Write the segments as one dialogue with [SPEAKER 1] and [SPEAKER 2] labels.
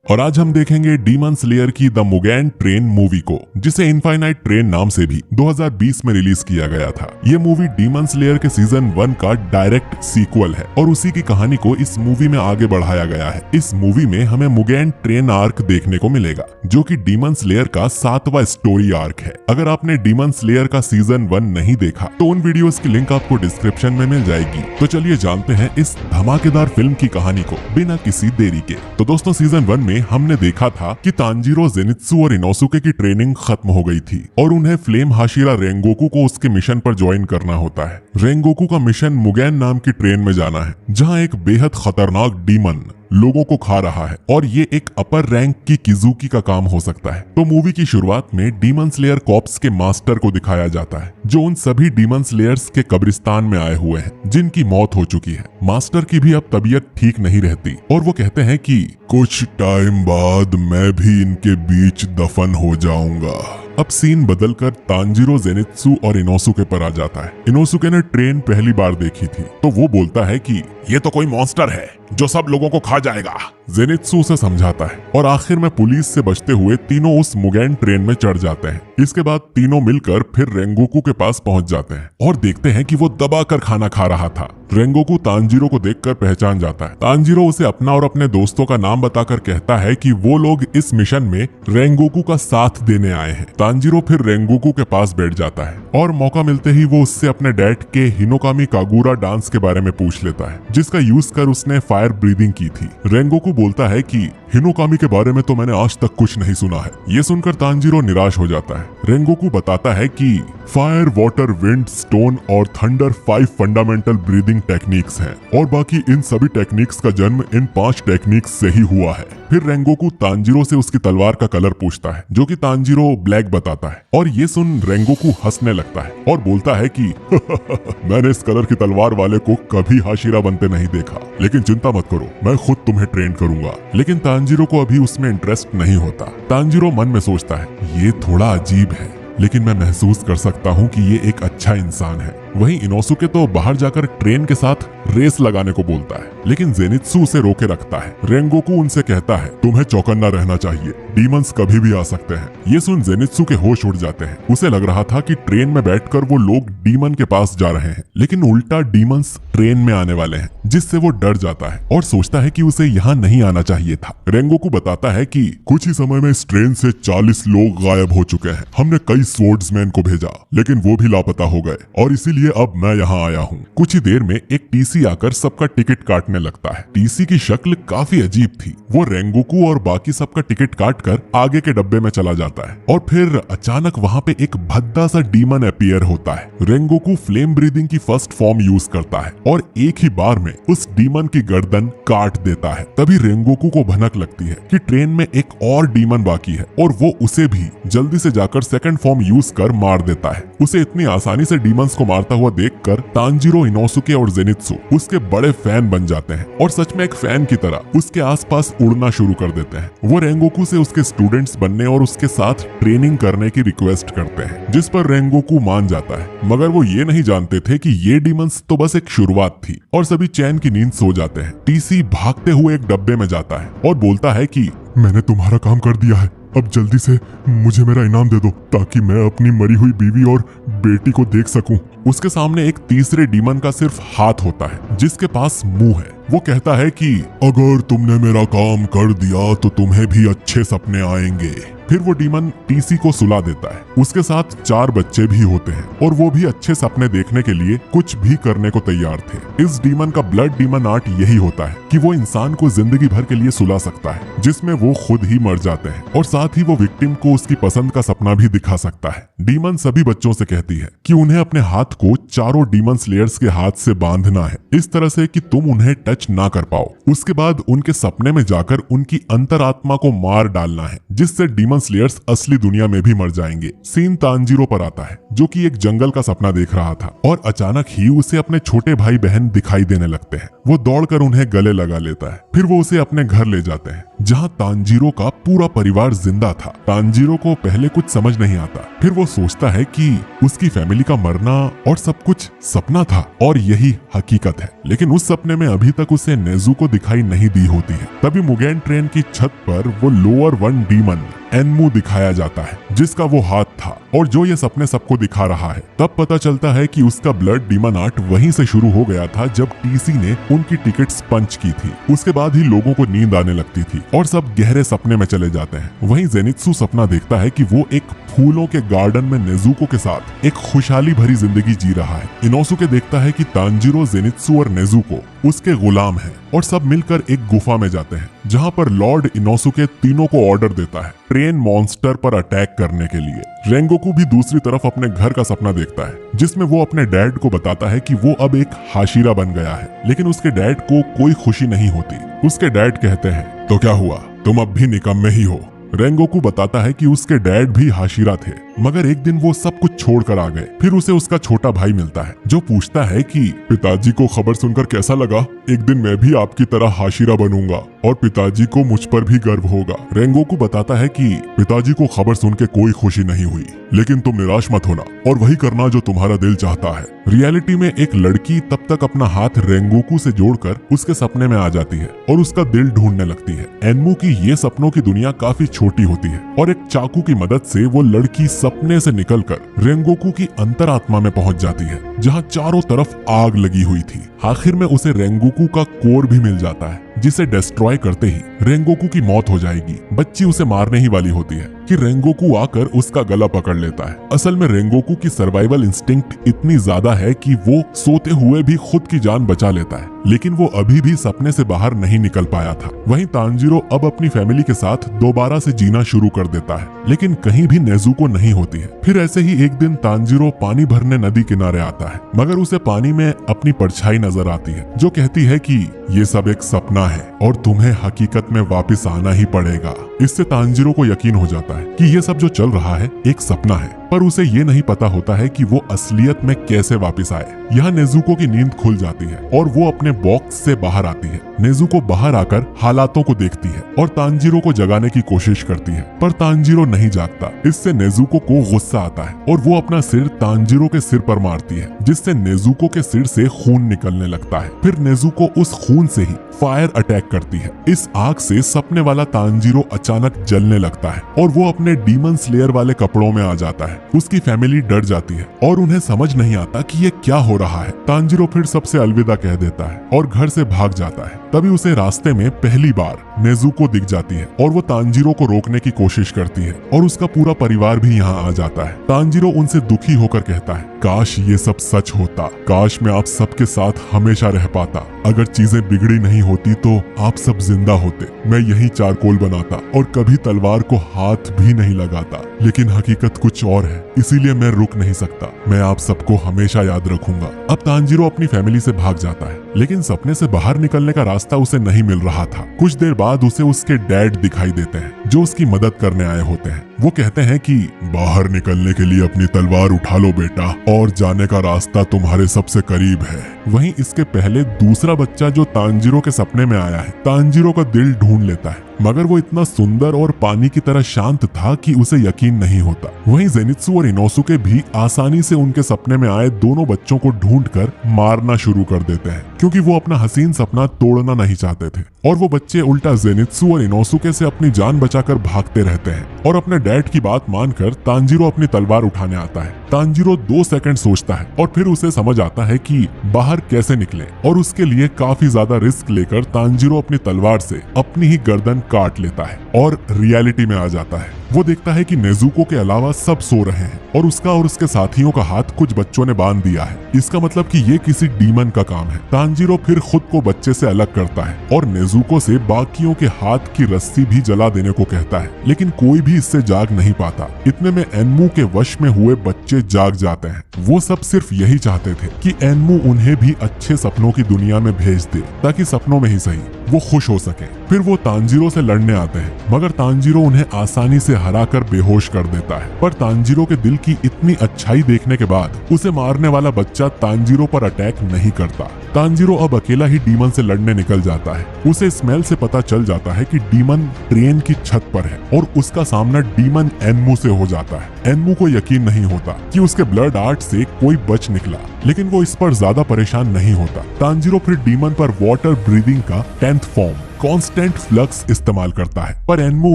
[SPEAKER 1] और आज हम देखेंगे डीमन स्लेयर की द मुगैन ट्रेन मूवी को, जिसे इनफाइनाइट ट्रेन नाम से भी 2020 में रिलीज किया गया था। ये मूवी डीमन स्लेयर के सीजन 1 का डायरेक्ट सीक्वल है और उसी की कहानी को इस मूवी में आगे बढ़ाया गया है। इस मूवी में हमें मुगैन ट्रेन आर्क देखने को मिलेगा, जो कि डीमन स्लेयर का 7वां स्टोरी आर्क है। अगर आपने डीमन स्लेयर का सीजन 1 नहीं देखा तो उन वीडियोस की लिंक आपको डिस्क्रिप्शन में मिल जाएगी। तो चलिए जानते हैं इस धमाकेदार फिल्म की कहानी को बिना किसी देरी के। तो दोस्तों, सीजन 1 में हमने देखा था कि तांजीरो, जेनित्सु और इनोसुके की ट्रेनिंग खत्म हो गई थी और उन्हें फ्लेम हाशिरा रेंगोकू को उसके मिशन पर ज्वाइन करना होता है। रेंगोकू का मिशन मुगैन नाम की ट्रेन में जाना है, जहां एक बेहद खतरनाक डीमन लोगों को खा रहा है और ये एक अपर रैंक की किजुकी का काम हो सकता है। तो मूवी की शुरुआत में डीमन स्लेयर कॉर्प्स के मास्टर को दिखाया जाता है, जो उन सभी डीमन स्लेयर्स के कब्रिस्तान में आए हुए हैं जिनकी मौत हो चुकी है। मास्टर की भी अब तबीयत ठीक नहीं रहती और वो कहते हैं कि कुछ टाइम बाद मैं भी इनके बीच दफन हो जाऊंगा। अब सीन बदलकर तांजीरो, जेनित्सु और इनोसुके पर आ जाता है। इनोसुके ने ट्रेन पहली बार देखी थी तो वो बोलता है कि ये तो कोई मॉन्स्टर है जो सब लोगों को खा जाएगा। जेनित्सु उसे समझाता है और आखिर में पुलिस से बचते हुए तीनों उस मुगैन ट्रेन में चढ़ जाते हैं। इसके बाद तीनों मिलकर फिर रेंगोकू के पास पहुंच जाते हैं और देखते हैं कि वो दबाकर खाना खा रहा था। रेंगोकू तांजीरो को देखकर पहचान जाता है। तांजीरो उसे अपना और अपने दोस्तों का नाम बताकर कहता है कि वो लोग इस मिशन में रेंगोकू का साथ देने आए हैं। तांजीरो फिर रेंगोकू के पास बैठ जाता है और मौका मिलते ही वो उससे अपने डैड के हिनोकामी कागुरा डांस के बारे में पूछ लेता है, जिसका यूज कर उसने फायर ब्रीदिंग की थी। रेंगोकू बोलता है कि हिनोकामी के बारे में तो मैंने आज तक कुछ नहीं सुना है। ये सुनकर तांजीरो निराश हो जाता है। रेंगोकू बताता है कि फायर, वाटर, विंड, स्टोन और थंडर 5 फंडामेंटल ब्रीदिंग टेक्निक्स हैं और बाकी इन सभी टेक्निक्स का जन्म इन 5 टेक्निक्स से ही हुआ है। फिर रेंगोकू तांजीरो से उसकी तलवार का कलर पूछता है, जो कि तांजीरो ब्लैक बताता है और ये सुन रेंगोकू हंसने लगता है और बोलता है कि मैंने इस कलर की तलवार वाले को कभी हाशिरा बनते नहीं देखा, लेकिन चिंता मत करो, मैं खुद तुम्हें ट्रेन करूंगा। लेकिन तांजीरो को अभी उसमें इंटरेस्ट नहीं होता। तांजीरो मन में सोचता है, ये थोड़ा अजीब है, लेकिन मैं महसूस कर सकता हूँ कि ये एक अच्छा इंसान है। वहीं इनोसुके तो बाहर जाकर ट्रेन के साथ रेस लगाने को बोलता है, लेकिन जेनित्सु उसे रोके रखता है। रेंगोकू उनसे कहता है, तुम्हें चौकन्ना रहना चाहिए, डीमंस कभी भी आ सकते हैं। ये सुन जेनित्सु के होश उड़ जाते हैं। उसे लग रहा था कि ट्रेन में बैठकर वो लोग डीमन के पास जा रहे हैं, लेकिन उल्टा डीमंस ट्रेन में आने वाले हैं, जिससे वो डर जाता है और सोचता है कि उसे यहाँ नहीं आना चाहिए था। रेंगोकू बताता है कि कुछ ही समय में इस ट्रेन से 40 लोग गायब हो चुके हैं। हमने कई स्वॉर्ड्समैन को भेजा, लेकिन वो भी लापता हो गए और इसीलिए अब मैं यहाँ आया हूँ। कुछ ही देर में एक टीसी आकर सबका टिकट काटने लगता है। टीसी की शक्ल काफी अजीब थी। वो रेंगोकू और बाकी सबका टिकट काटकर आगे के डब्बे में चला जाता है और फिर अचानक वहाँ पे एक भद्दा सा डीमन अपीयर होता है। रेंगोकू फ्लेम ब्रीदिंग की फर्स्ट फॉर्म यूज करता है और एक ही बार में उस डीमन की गर्दन काट देता है। तभी रेंगोकू को भनक लगती है कि ट्रेन में एक और डीमन बाकी है और वो उसे भी जल्दी से जाकर सेकंड फॉर्म यूज कर मार देता है। उसे इतनी आसानी से डीमंस को मारता हुआ देखकर तांजीरो, इनोसुके और जेनित्सु उसके बड़े फैन बन जाते हैं और सच में एक फैन की तरह उसके आसपास उड़ना शुरू कर देते हैं। वो रेंगोकू से उसके स्टूडेंट्स बनने और उसके साथ ट्रेनिंग करने की रिक्वेस्ट करते हैं, जिस पर रेंगोकू मान जाता है। मगर वो ये नहीं जानते थे कि ये डीमंस तो बस एक शुरुआत थी और सभी चैन की नींद सो जाते हैं। टीसी भागते हुए एक डब्बे में जाता है और बोलता है कि मैंने तुम्हारा काम कर दिया है, अब जल्दी से मुझे मेरा इनाम दे दो ताकि मैं अपनी मरी हुई बीवी और बेटी को देख सकूं। उसके सामने एक तीसरे डीमन का सिर्फ हाथ होता है, जिसके पास मुंह है। वो कहता है कि अगर तुमने मेरा काम कर दिया तो तुम्हें भी अच्छे सपने आएंगे। फिर वो डीमन टीसी को सुला देता है। उसके साथ 4 बच्चे भी होते हैं और वो भी अच्छे सपने देखने के लिए कुछ भी करने को तैयार थे। इस डीमन का ब्लड डीमन आर्ट यही होता है कि वो इंसान को जिंदगी भर के लिए सुला सकता है, जिसमें वो खुद ही मर जाते हैं और साथ ही वो विक्टिम को उसकी पसंद का सपना भी दिखा सकता है। डीमन सभी बच्चों से कहती है कि उन्हें अपने हाथ को चारों डीमन स्लेयर्स के हाथ से बांधना है, इस तरह से कि तुम उन्हें टच ना कर पाओ। उसके बाद उनके सपने में जाकर उनकी अंतरात्मा को मार डालना है, जिससे डीमन स्लेयर्स असली दुनिया में भी मर जाएंगे। सीन तांजीरो पर आता है, जो कि एक जंगल का सपना देख रहा था, और अचानक ही उसे अपने छोटे भाई बहन दिखाई देने लगते हैं। वो दौड़कर उन्हें गले लगा लेता है। फिर वो उसे अपने घर ले जाते हैं, जहाँ तांजीरो का पूरा परिवार जिंदा था। तांजीरो को पहले कुछ समझ नहीं आता। फिर वो सोचता है कि उसकी फैमिली का मरना और सब कुछ सपना था और यही हकीकत है। लेकिन उस सपने में अभी तक उसे नेजुको दिखाई नहीं दी होती है। तभी मुगेन ट्रेन की छत पर वो लोअर वन डीमन एनमू दिखाया जाता है, जिसका वो हाथ था और जो ये सपने सबको दिखा रहा है। तब पता चलता है कि उसका ब्लड डीमन आर्ट वहीं से शुरू हो गया था जब टीसी ने उनकी टिकट्स पंच की थी। उसके बाद ही लोगों को नींद आने लगती थी और सब गहरे सपने में चले जाते हैं। वहीं जेनित्सु सपना देखता है कि वो एक फूलों के गार्डन में नेजुको के साथ एक खुशहाली भरी जिंदगी जी रहा है। इनोसुके देखता है कि तांजीरो, जेनित्सु और नेजुको उसके गुलाम हैं और सब मिलकर एक गुफा में जाते हैं, जहां पर लॉर्ड इनोसुके तीनों को ऑर्डर देता है ट्रेन मॉन्स्टर पर अटैक करने के लिए। रेंगोकू भी दूसरी तरफ अपने घर का सपना देखता है, जिसमें वो अपने डैड को बताता है कि वो अब एक हाशिरा बन गया है। लेकिन उसके डैड को कोई खुशी नहीं होती। उसके डैड कहते हैं, तो क्या हुआ, तुम अब भी निकम्मे ही हो। रेंगोकू बताता है कि उसके डैड भी हाशिरा थे, मगर एक दिन वो सब कुछ छोड़कर आ गए। फिर उसे उसका छोटा भाई मिलता है, जो पूछता है कि पिताजी को खबर सुनकर कैसा लगा? एक दिन मैं भी आपकी तरह हाशिरा बनूंगा और पिताजी को मुझ पर भी गर्व होगा। रेंगोकू बताता है कि पिताजी को खबर सुन के कोई खुशी नहीं हुई, लेकिन तुम निराश मत होना और वही करना जो तुम्हारा दिल चाहता है। रियलिटी में एक लड़की तब तक अपना हाथ रेंगोकू से जोड़कर उसके सपने में आ जाती है और उसका दिल ढूंढने लगती है। एनमू की ये सपनों की दुनिया काफी छोटी होती है और एक चाकू की मदद से वो लड़की सपने से निकलकर रेंगोकू की अंतरात्मा में पहुंच जाती है, जहां चारों तरफ आग लगी हुई थी। आखिर में उसे रेंगोकू का कोर भी मिल जाता है, जिसे डिस्ट्रॉय करते ही रेंगोकू की मौत हो जाएगी। बच्ची उसे मारने ही वाली होती है कि रेंगोकू आकर उसका गला पकड़ लेता है। असल में रेंगोकू की सर्वाइवल इंस्टिंक्ट इतनी ज्यादा है कि वो सोते हुए भी खुद की जान बचा लेता है, लेकिन वो अभी भी सपने से बाहर नहीं निकल पाया था। वहीं तांजीरो अब अपनी फैमिली के साथ दोबारा से जीना शुरू कर देता है, लेकिन कहीं भी नेजुको नहीं होती है। फिर ऐसे ही एक दिन तांजीरो पानी भरने नदी किनारे आता है, मगर उसे पानी में अपनी परछाई नजर आती है, जो कहती है कि ये सब एक सपना है और तुम्हें हकीकत में वापस आना ही पड़ेगा। इससे तांजीरो को यकीन हो जाता है कि ये सब जो चल रहा है एक सपना है, पर उसे ये नहीं पता होता है कि वो असलियत में कैसे वापस आए। यहाँ नेजुको की नींद खुल जाती है और वो अपने बॉक्स से बाहर आती है। नेजुको बाहर आकर हालातों को देखती है और तांजीरो को जगाने की कोशिश करती है, पर तांजीरो नहीं जागता। इससे नेजुको को गुस्सा आता है और वो अपना सिर तांजीरो के सिर पर मारती है, जिससे नेजुको के सिर से खून निकलने लगता है। फिर नेजुको उस खून से ही फायर अटैक करती है। इस आग से सपने वाला तांजीरो अचानक जलने लगता है और वो अपने डीमन स्लेयर वाले कपड़ों में आ जाता है। उसकी फैमिली डर जाती है और उन्हें समझ नहीं आता कि ये क्या हो रहा है। तांजीरो फिर सबसे अलविदा कह देता है और घर से भाग जाता है। तभी उसे रास्ते में पहली बार नेजुको दिख जाती है और वो तांजीरो को रोकने की कोशिश करती है और उसका पूरा परिवार भी यहाँ आ जाता है। तांजीरो उनसे दुखी होकर कहता है, काश ये सब सच होता, काश मैं आप सबके साथ हमेशा रह पाता। अगर चीजें बिगड़ी नहीं होती तो आप सब जिंदा होते। मैं यही चारकोल बनाता और कभी तलवार को हाथ भी नहीं लगाता, लेकिन हकीकत कुछ और है, इसीलिए मैं रुक नहीं सकता। मैं आप सबको हमेशा याद रखूंगा। अब तांजीरो अपनी फैमिली से भाग जाता है, लेकिन सपने से बाहर निकलने का रास्ता उसे नहीं मिल रहा था। कुछ देर बाद उसे उसके डैड दिखाई देते हैं, जो उसकी मदद करने आए होते हैं। वो कहते हैं कि बाहर निकलने के लिए अपनी तलवार उठा लो बेटा, और जाने का रास्ता तुम्हारे सबसे करीब है। वहीं इसके पहले दूसरा बच्चा जो तांजीरो के सपने में आया है, तांजीरो का दिल ढूंढ लेता है, मगर वो इतना सुंदर और पानी की तरह शांत था कि उसे यकीन नहीं होता। वहीं जेनित्सु और इनोसुके भी आसानी से उनके सपने में आए दोनों बच्चों को ढूंढकर मारना शुरू कर देते हैं, क्योंकि वो अपना हसीन सपना तोड़ना नहीं चाहते थे। और वो बच्चे उल्टा जेनित्सु और इनोसुके से अपनी जान बचाकर भागते रहते हैं और अपने डैड की बात मानकर तांजीरो अपनी तलवार उठाने आता है। तांजीरो 2 सेकंड सोचता है और फिर उसे समझ आता है कि बाहर कैसे निकले, और उसके लिए काफी ज्यादा रिस्क लेकर तांजीरो अपनी तलवार से अपनी ही गर्दन काट लेता है और रियलिटी में आ जाता है। वो देखता है कि नेजुको के अलावा सब सो रहे हैं और उसका और उसके साथियों का हाथ कुछ बच्चों ने बांध दिया है। इसका मतलब कि ये किसी डीमन का काम है। तांजीरो फिर खुद को बच्चे से अलग करता है और नेजुको से बाकियों के हाथ की रस्सी भी जला देने को कहता है, लेकिन कोई भी इससे जाग नहीं पाता। इतने में एनमू के वश में हुए बच्चे जाग जाते हैं। वो सब सिर्फ यही चाहते थे कि एनमू उन्हें भी अच्छे सपनों की दुनिया में भेज दे, ताकि सपनों में ही सही वो खुश हो सके। फिर वो तांजीरो से लड़ने आते हैं, मगर तांजीरो उन्हें आसानी से हराकर बेहोश कर देता है। पर तांजीरो के दिल की इतनी अच्छाई देखने के बाद उसे मारने वाला बच्चा तांजीरो पर अटैक नहीं करता। तांजीरो अब अकेला ही डीमन से लड़ने निकल जाता है। उसे स्मेल से पता चल जाता है कि डीमन ट्रेन की छत पर है और उसका सामना डीमन एनमू से हो जाता है। एनमू को यकीन नहीं होता कि उसके ब्लड आर्ट से कोई बच निकला, लेकिन वो इस पर ज्यादा परेशान नहीं होता। तांजीरो फिर डीमन पर वाटर ब्रीदिंग का 10th फॉर्म कांस्टेंट फ्लक्स इस्तेमाल करता है, पर एनमू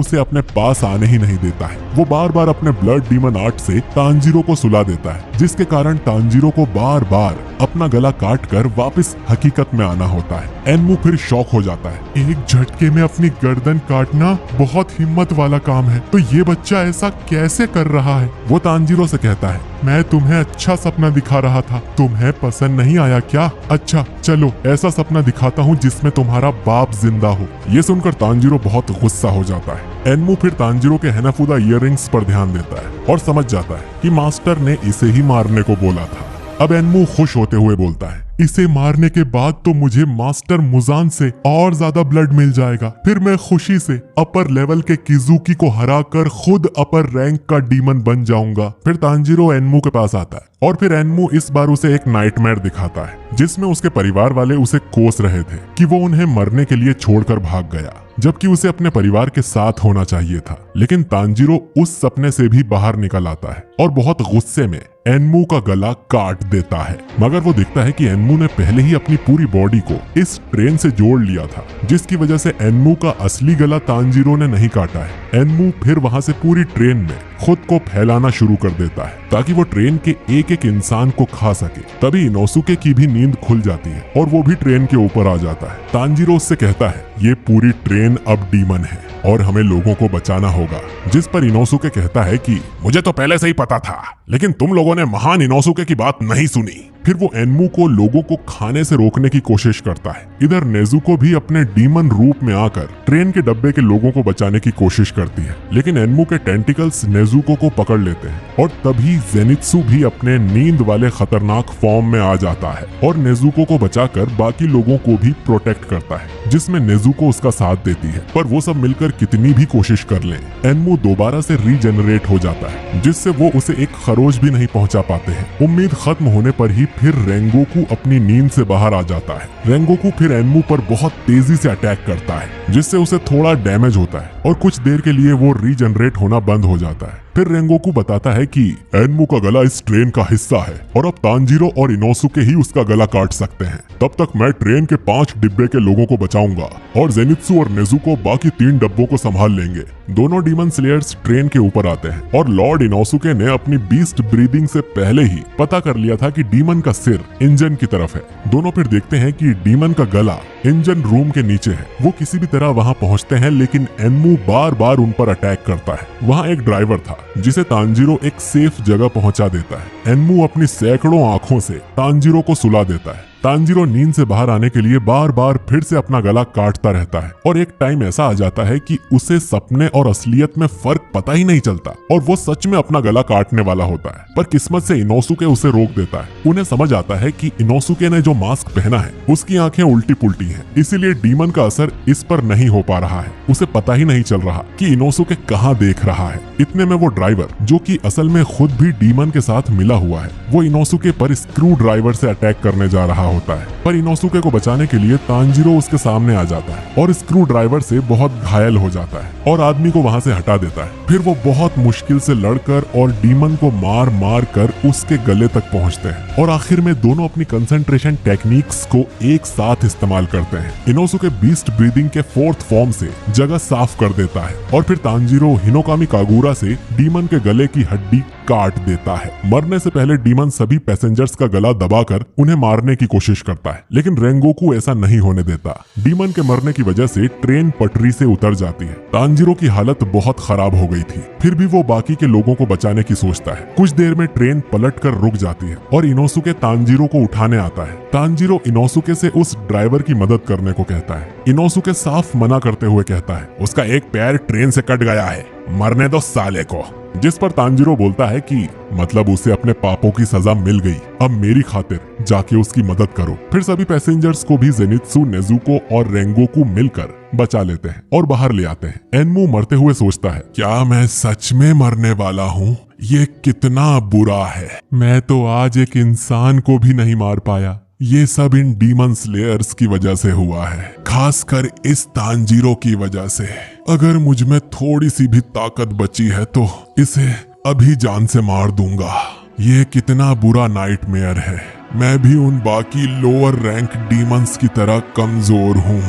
[SPEAKER 1] उसे अपने पास आने ही नहीं देता है। वो बार बार अपने ब्लड डीमन आर्ट से तांजीरो को सुला देता है, जिसके कारण तांजीरो को बार बार अपना गला काट कर वापस हकीकत में आना होता है। एनमू फिर शॉक हो जाता है। एक झटके में अपनी गर्दन काटना बहुत हिम्मत वाला काम है, तो ये बच्चा ऐसा कैसे कर रहा है? वो तांजीरो से कहता है, मैं तुम्हें अच्छा सपना दिखा रहा था, तुम्हें पसंद नहीं आया क्या? अच्छा चलो ऐसा सपना दिखाता हूँ जिसमें तुम्हारा बाप जिंदा हो। ये सुनकर तांजीरो बहुत गुस्सा हो जाता है। एनमू फिर तांजीरो के हैनाफुदा इयररिंग्स पर ध्यान देता है और समझ जाता है कि मास्टर ने इसे ही मारने को बोला था। अब एनमू खुश होते हुए बोलता है, इसे मारने के बाद तो मुझे मास्टर मुजान से और ज्यादा ब्लड मिल जाएगा। फिर मैं खुशी से अपर लेवल के किजुकी को हराकर खुद अपर रैंक का डीमन बन जाऊंगा। फिर तांजीरो एनमू के पास आता है और फिर एनमू इस बार उसे एक नाइटमेयर दिखाता है, जिसमें उसके परिवार वाले उसे कोस रहे थे कि वो उन्हें मरने के लिए छोड़कर भाग गया, जबकि उसे अपने परिवार के साथ होना चाहिए था। लेकिन तांजीरो उस सपने से भी बाहर निकल आता है और बहुत गुस्से में एनमू का गला काट देता है। मगर वो देखता है कि एनमू ने पहले ही अपनी पूरी बॉडी को इस ट्रेन से जोड़ लिया था, जिसकी वजह से एनमू का असली गला तांजीरो ने नहीं काटा है। एनमू फिर वहां से पूरी ट्रेन में खुद को फैलाना शुरू कर देता है ताकि वो ट्रेन के एक एक इंसान को खा सके। तभी इनोसुके की भी नींद खुल जाती है और वो भी ट्रेन के ऊपर आ जाता है। तांजीरो उससे कहता है, ये पूरी ट्रेन अब डीमन है और हमें लोगों को बचाना होगा। जिस पर इनोसुके कहता है कि मुझे तो पहले से ही पता था, लेकिन तुम लोगों ने महान इनोसुके की बात नहीं सुनी। फिर वो एनमू को लोगों को खाने से रोकने की कोशिश करता है। इधर नेजुको भी अपने डीमन रूप में आकर ट्रेन के डब्बे के लोगों को बचाने की कोशिश करती है, लेकिन एनमू के टेंटिकल्स नेजुको को पकड़ लेते हैं और तभी जेनित्सु भी अपने नींद वाले खतरनाक फॉर्म में आ जाता है और नेजुको को बचाकर बाकी लोगों को भी प्रोटेक्ट करता है, जिसमें नेजुको उसका साथ देती है। पर वो सब मिलकर कितनी भी कोशिश कर लें, एनमू दोबारा से रीजेनरेट हो जाता है, जिससे वो उसे एक खरोच भी नहीं पहुंचा पाते हैं। उम्मीद खत्म होने पर ही फिर रेंगोकू अपनी नींद से बाहर आ जाता है। रेंगोकू फिर एनमू पर बहुत तेजी से अटैक करता है, जिससे उसे थोड़ा डैमेज होता है और कुछ देर के लिए वो रीजनरेट होना बंद हो जाता है। फिर रेंगोकू बताता है कि एनमू का गला इस ट्रेन का हिस्सा है और अब तांजीरो और इनोसुके ही उसका गला काट सकते हैं। तब तक मैं ट्रेन के 5 डिब्बे के लोगों को बचाऊंगा और जेनित्सु और नेजुको बाकी 3 डब्बों को संभाल लेंगे। दोनों डीमन स्लेयर्स ट्रेन के ऊपर आते हैं और लॉर्ड इनोसुके ने अपनी बीस्ट ब्रीदिंग से पहले ही पता कर लिया था कि डीमन का सिर इंजन की तरफ है। दोनों फिर देखते हैं कि डीमन का गला इंजन रूम के नीचे है। वो किसी भी तरह वहां पहुंचते हैं, लेकिन एनमू बार बार उन पर अटैक करता है। वहां एक ड्राइवर था जिसे तांजीरो एक सेफ जगह पहुंचा देता है। एनमू अपनी सैकड़ों आंखों से तांजीरो को सुला देता है। तांजीरो नींद से बाहर आने के लिए बार बार फिर से अपना गला काटता रहता है और एक टाइम ऐसा आ जाता है कि उसे सपने और असलियत में फर्क पता ही नहीं चलता और वो सच में अपना गला काटने वाला होता है। पर किस्मत से इनोसुके उसे रोक देता है। उन्हें समझ आता है कि इनोसुके ने जो मास्क पहना है उसकी आंखें उल्टी पुल्टी हैं, इसीलिए डीमन का असर इस पर नहीं हो पा रहा है। उसे पता ही नहीं चल रहा कि इनोसुके कहाँ देख रहा है। इतने में वो ड्राइवर, जो कि असल में खुद भी डीमन के साथ मिला हुआ है, वो इनोसुके पर स्क्रू ड्राइवर से अटैक करने जा रहा होता है। पर इनोसुके को बचाने के लिए तांजीरो उसके सामने आ जाता है और स्क्रू ड्राइवर से बहुत घायल हो जाता है और आदमी को वहां से हटा देता है। फिर वो बहुत मुश्किल से लड़कर और डीमन को मार मार कर उसके गले तक पहुंचते हैं और आखिर में दोनों अपनी कंसंट्रेशन टेक्निक्स को एक साथ इस्तेमाल करते हैं। इनोसुके बीस्ट ब्रीदिंग के 4th फॉर्म से जगह साफ कर देता है और फिर तांजीरो हिनोकामी कागुरा से डीमन के गले की हड्डी काट देता है। मरने से पहले डीमन सभी पैसेंजर्स का गला दबाकर उन्हें मारने की कोशिश करता है, लेकिन रेंगोकू ऐसा नहीं होने देता। डीमन के मरने की वजह से ट्रेन पटरी से उतर जाती है। तांजीरो की हालत बहुत खराब हो गई थी, फिर भी वो बाकी के लोगों को बचाने की सोचता है। कुछ देर में ट्रेन पलटकर रुक जाती है और इनोसुके तांजीरो को उठाने आता है। तांजीरो इनोसुके से उस ड्राइवर की मदद करने को कहता है। इनोसुके साफ मना करते हुए कहता है, उसका एक पैर ट्रेन से कट गया है, मरने दो साले को। जिस पर तांजीरो बोलता है कि मतलब उसे अपने पापों की सजा मिल गई, अब मेरी खातिर जाके उसकी मदद करो। फिर सभी पैसेंजर्स को भी जेनित्सु, नेजुको और रेंगोकू मिलकर बचा लेते हैं और बाहर ले आते हैं। एनमू मरते हुए सोचता है, क्या मैं सच में मरने वाला हूँ? ये कितना बुरा है। मैं तो आज एक इंसान को भी नहीं मार पाया। ये सब इन डीमन स्लेयर्स की वजह से हुआ है, खासकर इस तांजीरो की वजह से। अगर मुझ में थोड़ी सी भी ताकत बची है तो इसे अभी जान से मार दूंगा। ये कितना बुरा नाइटमेयर है। मैं भी उन बाकी लोअर रैंक डीमंस की तरह कमजोर हूँ।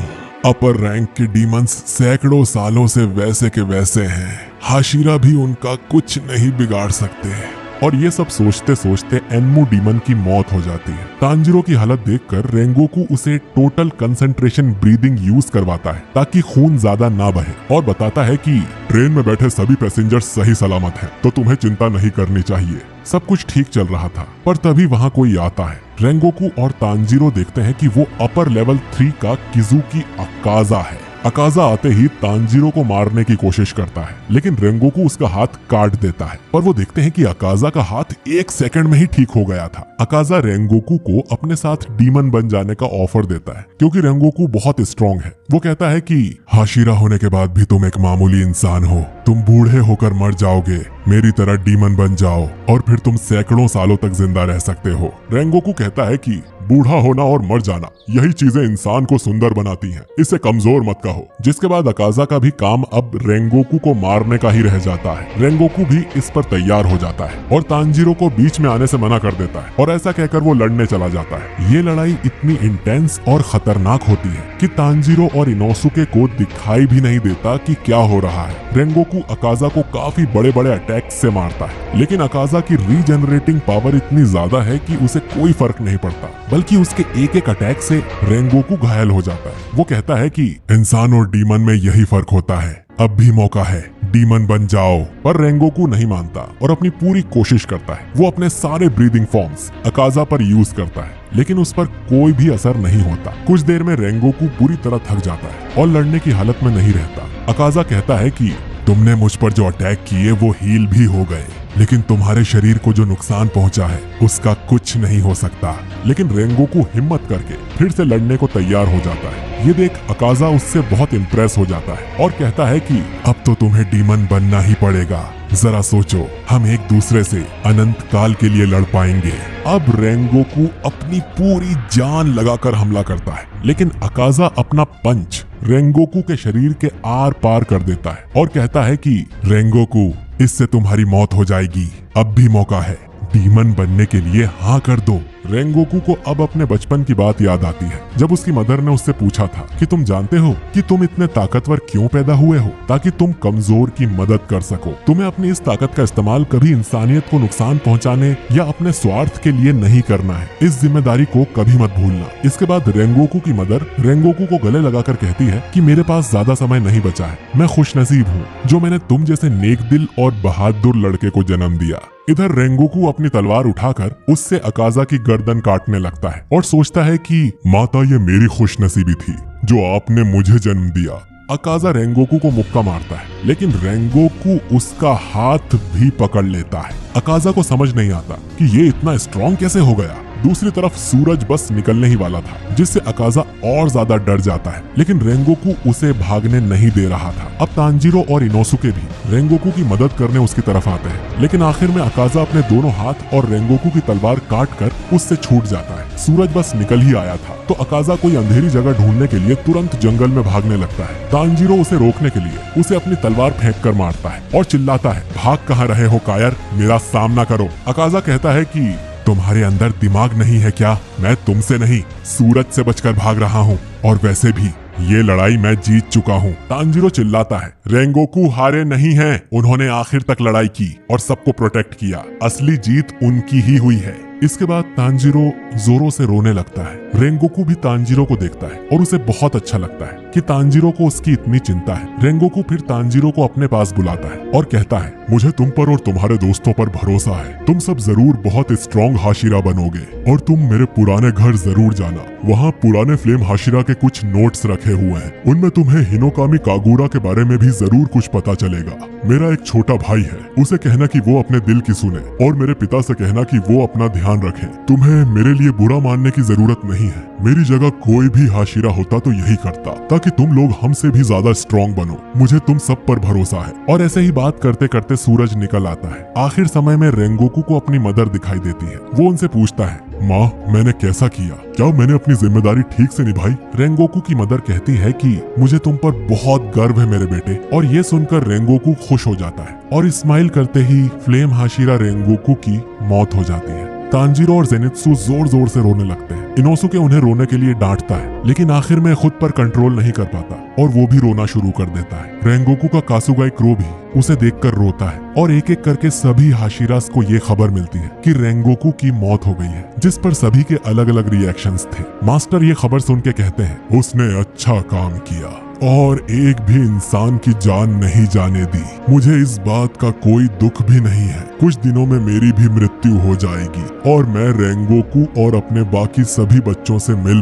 [SPEAKER 1] अपर रैंक के डीमंस सैकड़ों सालों से वैसे के वैसे हैं। हाशिरा भी उनका कुछ नहीं बिगाड़ सकते। और ये सब सोचते सोचते एनमू डीमन की मौत हो जाती है। तांजीरो की हालत देखकर रेंगोकू उसे टोटल कंसंट्रेशन ब्रीदिंग यूज करवाता है ताकि खून ज्यादा ना बहे, और बताता है कि ट्रेन में बैठे सभी पैसेंजर्स सही सलामत हैं, तो तुम्हें चिंता नहीं करनी चाहिए। सब कुछ ठीक चल रहा था, पर तभी वहाँ कोई आता है। रेंगोकू और तांजीरो देखते हैं कि वो अपर लेवल 3 का किजुकी अकाजा है। अकाजा आते ही तांजीरो को मारने की कोशिश करता है, लेकिन रेंगोकू उसका हाथ काट देता है। पर वो देखते हैं कि अकाजा का हाथ 1 सेकंड में ही ठीक हो गया था। अकाजा रेंगोकू को अपने साथ डीमन बन जाने का ऑफर देता है, क्योंकि रेंगोकू बहुत स्ट्रॉन्ग है। वो कहता है कि हाशिरा होने के बाद भी तुम एक मामूली इंसान हो। तुम बूढ़े होकर मर जाओगे, मेरी तरह डीमन बन जाओ और फिर तुम सैकड़ों सालों तक जिंदा रह सकते हो। रेंगोकू कहता है कि बूढ़ा होना और मर जाना, यही चीजें इंसान को सुंदर बनाती हैं, इसे कमजोर मत कहो। जिसके बाद अकाजा का भी काम अब रेंगोकू को मारने का ही रह जाता है। रेंगोकू भी इस पर तैयार हो जाता है और तांजीरो को बीच में आने से मना कर देता है, और ऐसा कहकर वो लड़ने चला जाता है। ये लड़ाई इतनी इंटेंस और खतरनाक होती है कि तांजीरो और इनोसुके को दिखाई भी नहीं देता कि क्या हो रहा है। रेंगोकू अकाजा को काफी बड़े बड़े अटैक से मारता है, लेकिन अकाजा की रीजनरेटिंग पावर इतनी ज्यादा है कि उसे कोई फर्क नहीं पड़ता, बल्कि उसके एक एक अटैक से रेंगोकू घायल हो जाता है। वो कहता है कि इंसान और डीमन में यही फर्क होता है, अब भी मौका है, डीमन बन जाओ। पर रेंगोकू नहीं मानता और अपनी पूरी कोशिश करता है। वो अपने सारे ब्रीदिंग फॉर्म्स अकाजा पर यूज करता है, लेकिन उस पर कोई भी असर नहीं होता। कुछ देर में रेंगोकू पूरी तरह थक जाता है और लड़ने की हालत में नहीं रहता। अकाजा कहता है कि तुमने मुझ पर जो अटैक किए वो हील भी हो गए, लेकिन तुम्हारे शरीर को जो नुकसान पहुंचा है उसका कुछ नहीं हो सकता। लेकिन रेंगोकू हिम्मत करके फिर से लड़ने को तैयार हो जाता है। ये देख अकाजा उससे बहुत इम्प्रेस हो जाता है और कहता है कि अब तो तुम्हें डीमन बनना ही पड़ेगा। जरा सोचो, हम एक दूसरे से अनंत काल के लिए लड़ पाएंगे। अब रेंगोकू अपनी पूरी जान लगाकर हमला करता है, लेकिन अकाजा अपना पंच रेंगोकू के शरीर के आर पार कर देता है और कहता है कि रेंगोकू, इससे तुम्हारी मौत हो जाएगी। अब भी मौका है, डीमन बनने के लिए हाँ कर दो। रेंगोकू को अब अपने बचपन की बात याद आती है, जब उसकी मदर ने उससे पूछा था कि तुम जानते हो कि तुम इतने ताकतवर क्यों पैदा हुए हो? ताकि तुम कमजोर की मदद कर सको। तुम्हें अपनी इस ताकत का इस्तेमाल कभी इंसानियत को नुकसान पहुंचाने या अपने स्वार्थ के लिए नहीं करना है। इस जिम्मेदारी को कभी मत भूलना। इसके बाद रेंगोकू की मदर रेंगोकू को गले लगाकर कहती है कि मेरे पास ज्यादा समय नहीं बचा है। मैं खुशनसीब हूँ जो मैंने तुम जैसे नेक दिल और बहादुर लड़के को जन्म दिया। इधर रेंगोकू अपनी तलवार उठाकर उससे अकाजा की गर्दन काटने लगता है और सोचता है कि माता, ये मेरी खुशनसीबी थी जो आपने मुझे जन्म दिया। अकाजा रेंगोकू को मुक्का मारता है, लेकिन रेंगोकू उसका हाथ भी पकड़ लेता है। अकाजा को समझ नहीं आता कि ये इतना स्ट्रॉन्ग कैसे हो गया। दूसरी तरफ सूरज बस निकलने ही वाला था, जिससे अकाजा और ज्यादा डर जाता है, लेकिन रेंगोकू उसे भागने नहीं दे रहा था। अब तांजीरो और इनोसुके भी रेंगोकू की मदद करने उसकी तरफ आते हैं, लेकिन आखिर में अकाजा अपने दोनों हाथ और रेंगोकू की तलवार काट कर उससे छूट जाता है। सूरज बस निकल ही आया था, तो अकाजा कोई अंधेरी जगह ढूंढने के लिए तुरंत जंगल में भागने लगता है। तांजीरो उसे रोकने के लिए उसे अपनी तलवार फेंक कर मारता है और चिल्लाता है, भाग कहाँ रहे हो कायर, मेरा सामना करो। अकाजा कहता है कि तुम्हारे अंदर दिमाग नहीं है क्या? मैं तुमसे नहीं, सूरज से बचकर भाग रहा हूँ, और वैसे भी ये लड़ाई मैं जीत चुका हूँ। तांजीरो चिल्लाता है, रेंगोकू हारे नहीं हैं, उन्होंने आखिर तक लड़ाई की और सबको प्रोटेक्ट किया। असली जीत उनकी ही हुई है। इसके बाद तांजीरो जोरों से रोने लगता है। रेंगोकू भी तांजीरो को देखता है और उसे बहुत अच्छा लगता है कि तांजीरो को उसकी इतनी चिंता है। रेंगोकू फिर तांजीरो को अपने पास बुलाता है और कहता है, मुझे तुम पर और तुम्हारे दोस्तों पर भरोसा है। तुम सब जरूर बहुत स्ट्रॉन्ग हाशिरा बनोगे और तुम मेरे पुराने घर जरूर जाना। वहाँ पुराने फ्लेम हाशिरा के कुछ नोट्स रखे हुए हैं, उनमें तुम्हें हिनोकामी कागुरा के बारे में भी जरूर कुछ पता चलेगा। मेरा एक छोटा भाई है, उसे कहना कि वो अपने दिल की सुने और मेरे पिता से कहना कि वो अपना ध्यान ध्यान रखें। तुम्हें मेरे लिए बुरा मानने की जरूरत नहीं है। मेरी जगह कोई भी हाशिरा होता तो यही करता, ताकि तुम लोग हमसे भी ज्यादा स्ट्रॉन्ग बनो। मुझे तुम सब पर भरोसा है। और ऐसे ही बात करते करते सूरज निकल आता है। आखिर समय में रेंगोकू को अपनी मदर दिखाई देती है। वो उनसे पूछता है, माँ मैंने कैसा किया? क्या मैंने अपनी जिम्मेदारी ठीक से निभाई? रेंगोकू की मदर कहती है कि मुझे तुम पर बहुत गर्व है मेरे बेटे। और ये सुनकर रेंगोकू खुश हो जाता है और स्माइल करते ही फ्लेम हाशिरा रेंगोकू की मौत हो जाती है। तांजीरो और जेनित्सु जोर जोर से रोने लगते हैं। इनोसुके उन्हें रोने के लिए डांटता है, लेकिन आखिर में खुद पर कंट्रोल नहीं कर पाता और वो भी रोना शुरू कर देता है। रेंगोकू का कासुगाई क्रो भी उसे देखकर रोता है और एक एक करके सभी हाशिरास को ये खबर मिलती है कि रेंगोकू की मौत हो गई है, जिस पर सभी के अलग अलग रिएक्शंस थे। मास्टर ये खबर सुन के कहते हैं, उसने अच्छा काम किया और एक भी इंसान की जान नहीं जाने दी। मुझे इस बात का कोई दुख भी नहीं है। कुछ दिनों में मेरी भी मृत्यु हो जाएगी और मैं रेंगोकू और अपने बाकी सभी बच्चों से मिल